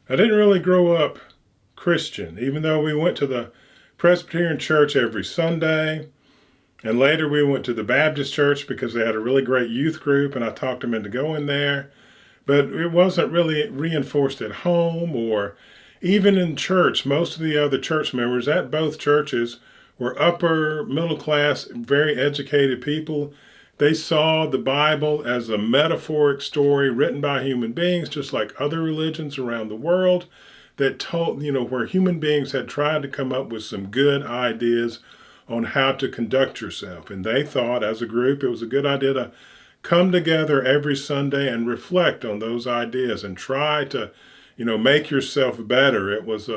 I didn't really grow up Christian, even though we went to the Presbyterian church every Sunday. And later we went to the Baptist church because they had a really great youth group and I talked them into going there. But it wasn't really reinforced at home or even in church. Most of the other church members at both churches were upper middle class, very educated people. They saw the Bible as a metaphoric story written by human beings, just like other religions around the world, that told, where human beings had tried to come up with some good ideas on how to conduct yourself. And they thought, as a group, it was a good idea to come together every Sunday and reflect on those ideas and try to, make yourself better. It was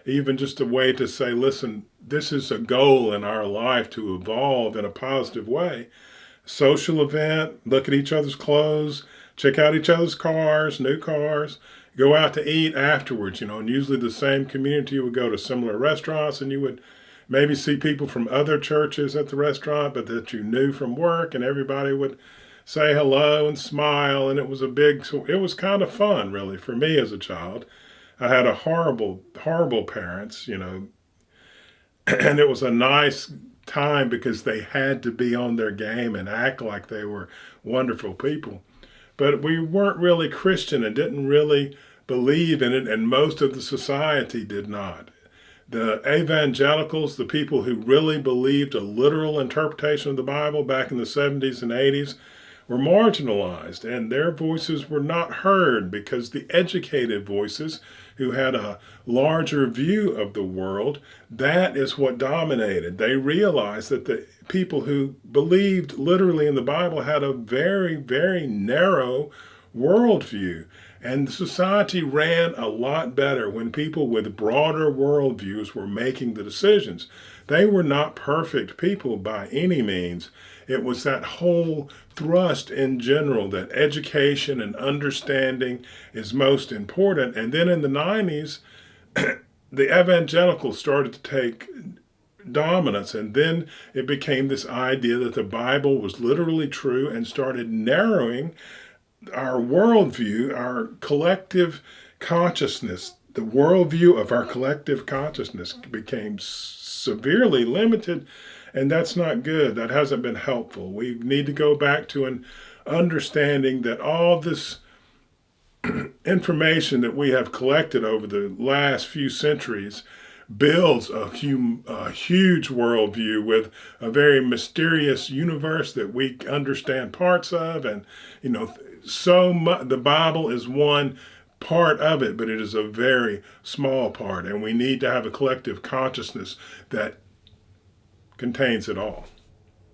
even just a way to say, listen, this is a goal in our life to evolve in a positive way. Social event, look at each other's clothes, check out each other's cars, new cars, go out to eat afterwards, and usually the same community would go to similar restaurants and you would maybe see people from other churches at the restaurant, but that you knew from work, and everybody would say hello and smile. And it was kind of fun, really, for me as a child. I had a horrible, horrible parents, and it was a nice time because they had to be on their game and act like they were wonderful people. But we weren't really Christian and didn't really believe in it, and most of the society did not. The evangelicals, the people who really believed a literal interpretation of the Bible back in the 70s and 80s, were marginalized and their voices were not heard because the educated voices who had a larger view of the world, that is what dominated. They realized that the people who believed literally in the Bible had a very, very narrow worldview. And society ran a lot better when people with broader worldviews were making the decisions. They were not perfect people by any means. It was that whole thrust in general that education and understanding is most important. And then in the 90s, the evangelicals started to take dominance. And then it became this idea that the Bible was literally true and started narrowing our worldview, our collective consciousness, the worldview of our collective consciousness became severely limited, and that's not good. That hasn't been helpful. We need to go back to an understanding that all this information that we have collected over the last few centuries builds a huge worldview with a very mysterious universe that we understand parts of. And, so much, the Bible is one part of it, but it is a very small part. And we need to have a collective consciousness that contains it all.